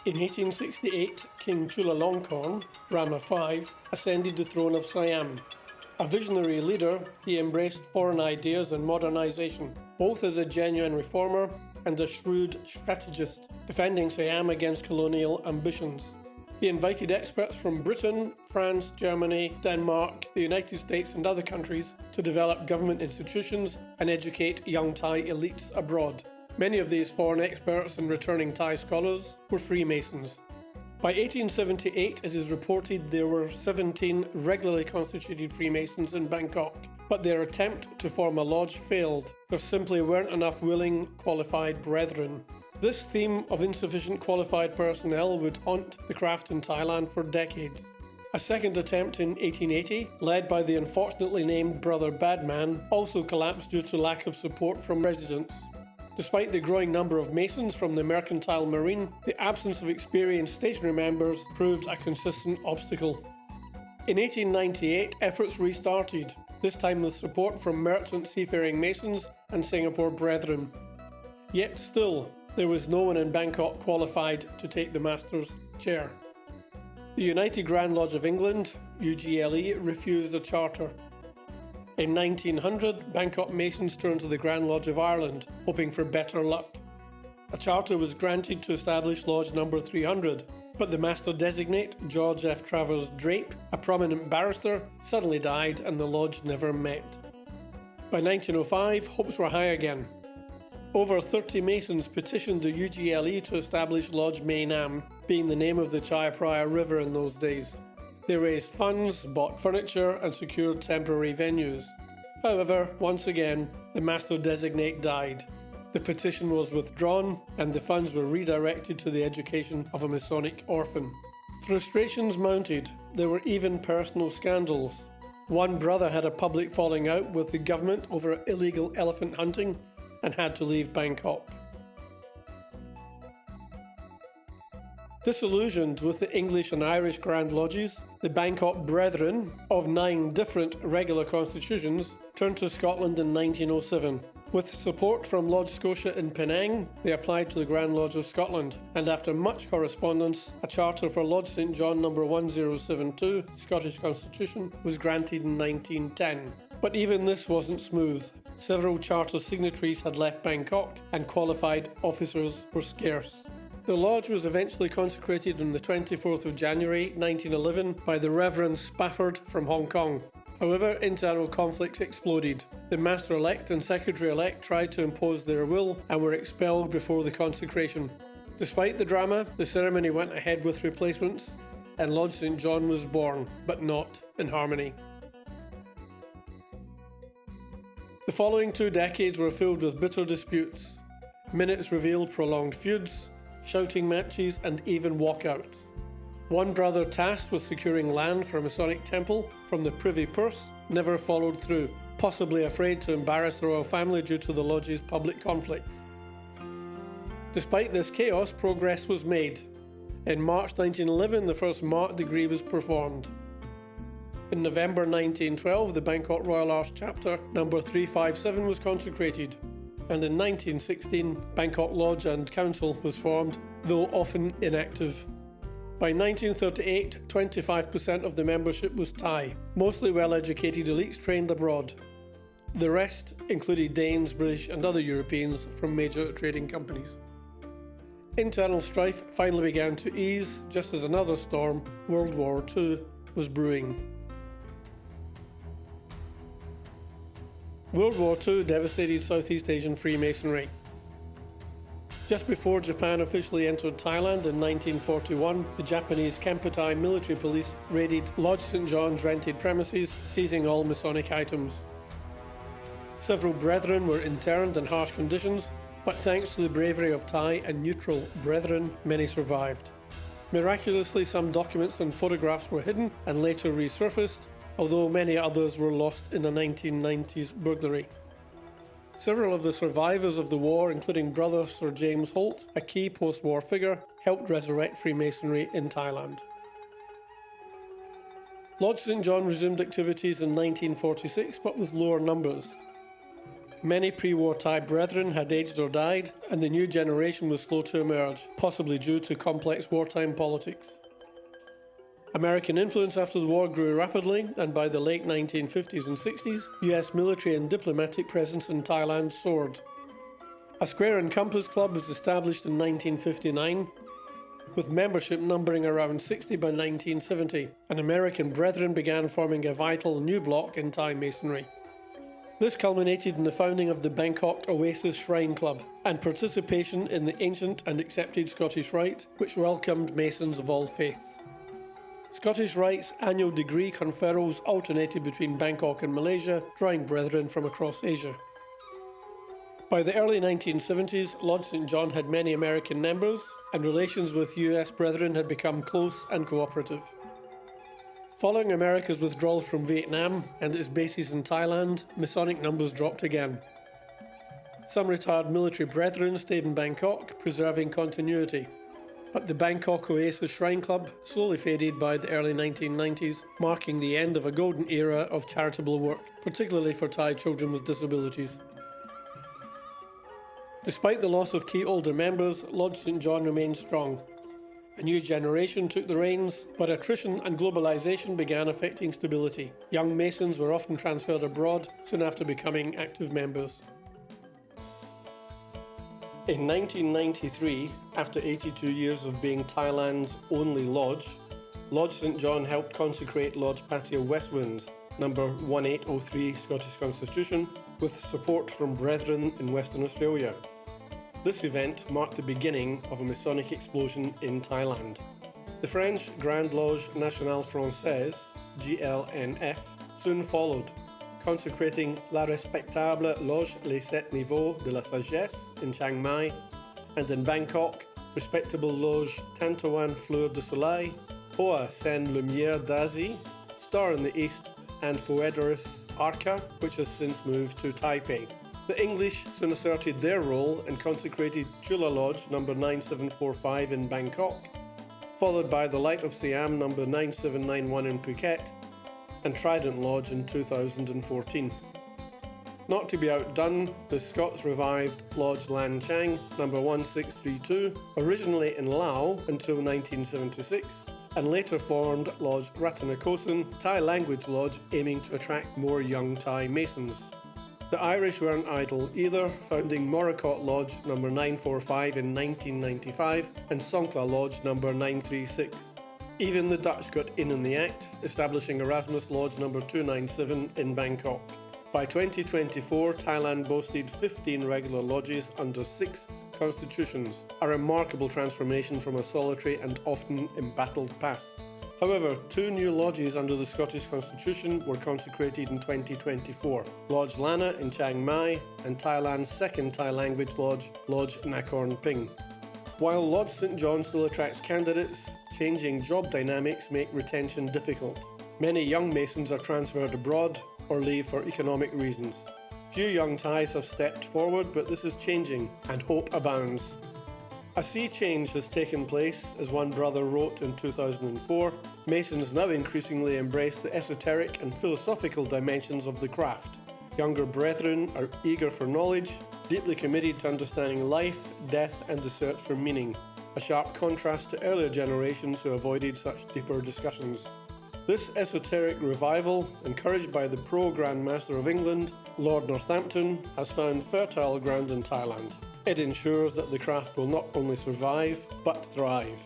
In 1868, King Chulalongkorn, Rama V, ascended the throne of Siam. A visionary leader, he embraced foreign ideas and modernisation, both as a genuine reformer and a shrewd strategist, defending Siam against colonial ambitions. He invited experts from Britain, France, Germany, Denmark, the United States and other countries to develop government institutions and educate young Thai elites abroad. Many of these foreign experts and returning Thai scholars were Freemasons. By 1878, it is reported there were 17 regularly constituted Freemasons in Bangkok, but their attempt to form a lodge failed. There simply weren't enough willing, qualified brethren. This theme of insufficient qualified personnel would haunt the craft in Thailand for decades. A second attempt in 1880, led by the unfortunately named Brother Badman, also collapsed due to lack of support from residents. Despite the growing number of Masons from the mercantile marine, the absence of experienced stationary members proved a consistent obstacle. In 1898, efforts restarted, this time with support from merchant seafaring Masons and Singapore Brethren. Yet still, there was no one in Bangkok qualified to take the Master's chair. The United Grand Lodge of England, UGLE, refused a charter. In 1900, Bangkok Masons turned to the Grand Lodge of Ireland, hoping for better luck. A charter was granted to establish Lodge number 300, but the Master-designate, George F. Travers Drape, a prominent barrister, suddenly died and the lodge never met. By 1905, hopes were high again. Over 30 Masons petitioned the UGLE to establish Lodge Mae Nam, being the name of the Chai Phraya River in those days. They raised funds, bought furniture and secured temporary venues. However, once again, the Master-designate died. The petition was withdrawn and the funds were redirected to the education of a Masonic orphan. Frustrations mounted. There were even personal scandals. One brother had a public falling out with the government over illegal elephant hunting and had to leave Bangkok. Disillusioned with the English and Irish Grand Lodges, the Bangkok Brethren, of 9 different regular constitutions, turned to Scotland in 1907. With support from Lodge Scotia in Penang, they applied to the Grand Lodge of Scotland, and after much correspondence, a charter for Lodge St John No. 1072, Scottish Constitution, was granted in 1910. But even this wasn't smooth. Several charter signatories had left Bangkok, and qualified officers were scarce. The lodge was eventually consecrated on the 24th of January 1911 by the Reverend Spafford from Hong Kong. However, internal conflicts exploded. The Master-elect and Secretary-elect tried to impose their will and were expelled before the consecration. Despite the drama, the ceremony went ahead with replacements, and Lodge St John was born, but not in harmony. The following 2 decades were filled with bitter disputes. Minutes revealed prolonged feuds, shouting matches and even walkouts. One brother tasked with securing land for a Masonic temple from the Privy Purse never followed through, possibly afraid to embarrass the royal family due to the lodge's public conflicts. Despite this chaos, progress was made. In March 1911, the first Mart degree was performed. In November 1912, the Bangkok Royal Arch Chapter No. 357 was consecrated, and in 1916, Bangkok Lodge and Council was formed, though often inactive. By 1938, 25% of the membership was Thai, mostly well-educated elites trained abroad. The rest included Danes, British and other Europeans from major trading companies. Internal strife finally began to ease just as another storm, World War II, was brewing. World War II devastated Southeast Asian Freemasonry. Just before Japan officially entered Thailand in 1941, the Japanese Kempeitai military police raided Lodge St John's rented premises, seizing all Masonic items. Several brethren were interned in harsh conditions, but thanks to the bravery of Thai and neutral brethren, many survived. Miraculously, some documents and photographs were hidden and later resurfaced, although many others were lost in a 1990s burglary. Several of the survivors of the war, including brother Sir James Holt, a key post-war figure, helped resurrect Freemasonry in Thailand. Lodge St John resumed activities in 1946, but with lower numbers. Many pre-war Thai brethren had aged or died, and the new generation was slow to emerge, possibly due to complex wartime politics. American influence after the war grew rapidly, and by the late 1950s and 60s, US military and diplomatic presence in Thailand soared. A Square and Compass Club was established in 1959, with membership numbering around 60 by 1970, and American brethren began forming a vital new bloc in Thai Masonry. This culminated in the founding of the Bangkok Oasis Shrine Club and participation in the ancient and accepted Scottish Rite, which welcomed Masons of all faiths. Scottish Rite's annual degree conferrals alternated between Bangkok and Malaysia, drawing brethren from across Asia. By the early 1970s, Lodge St. John had many American members, and relations with US brethren had become close and cooperative. Following America's withdrawal from Vietnam and its bases in Thailand, Masonic numbers dropped again. Some retired military brethren stayed in Bangkok, preserving continuity. But the Bangkok Oasis Shrine Club slowly faded by the early 1990s, marking the end of a golden era of charitable work, particularly for Thai children with disabilities. Despite the loss of key older members, Lodge St. John remained strong. A new generation took the reins, but attrition and globalization began affecting stability. Young Masons were often transferred abroad soon after becoming active members. In 1993, after 82 years of being Thailand's only lodge, Lodge St. John helped consecrate Lodge Patio Westwinds, number 1803 Scottish Constitution, with support from brethren in Western Australia. This event marked the beginning of a Masonic explosion in Thailand. The French Grande Loge Nationale Française, GLNF, soon followed, consecrating La Respectable Loge Les Sept Niveaux de la Sagesse in Chiang Mai, and in Bangkok, Respectable Loge Tantoan Fleur de Soleil, Hoa Sen Lumière d'Asie, Star in the East, and Foederis Arca, which has since moved to Taipei. The English soon asserted their role and consecrated Chula Lodge number 9745 in Bangkok, followed by the Light of Siam number 9791 in Phuket, and Trident Lodge in 2014. Not to be outdone, the Scots revived Lodge Lan Chang number 1632, originally in Lao until 1976, and later formed Lodge Ratanakosin, Thai language lodge aiming to attract more young Thai Masons. The Irish weren't idle either, founding Morakot Lodge number 945 in 1995 and Songkla Lodge number 936. Even the Dutch got in the act, establishing Erasmus Lodge number 297 in Bangkok. By 2024, Thailand boasted 15 regular lodges under 6 constitutions, a remarkable transformation from a solitary and often embattled past. However, 2 new lodges under the Scottish Constitution were consecrated in 2024, Lodge Lana in Chiang Mai and Thailand's second Thai language lodge, Lodge Nakorn Ping. While Lodge St. John still attracts candidates, changing job dynamics make retention difficult. Many young Masons are transferred abroad or leave for economic reasons. Few young Thais have stepped forward, but this is changing, and hope abounds. A sea change has taken place, as one brother wrote in 2004. Masons now increasingly embrace the esoteric and philosophical dimensions of the craft. Younger brethren are eager for knowledge, deeply committed to understanding life, death, and the search for meaning, a sharp contrast to earlier generations who avoided such deeper discussions. This esoteric revival, encouraged by the pro-Grand Master of England, Lord Northampton, has found fertile ground in Thailand. It ensures that the craft will not only survive, but thrive.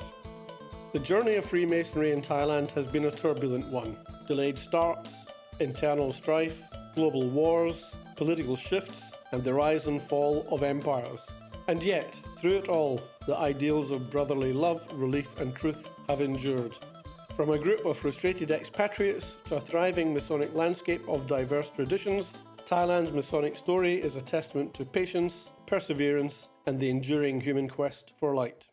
The journey of Freemasonry in Thailand has been a turbulent one. Delayed starts, internal strife, global wars, political shifts, and the rise and fall of empires. And yet, through it all, the ideals of brotherly love, relief, and truth have endured. From a group of frustrated expatriates to a thriving Masonic landscape of diverse traditions, Thailand's Masonic story is a testament to patience, perseverance, and the enduring human quest for light.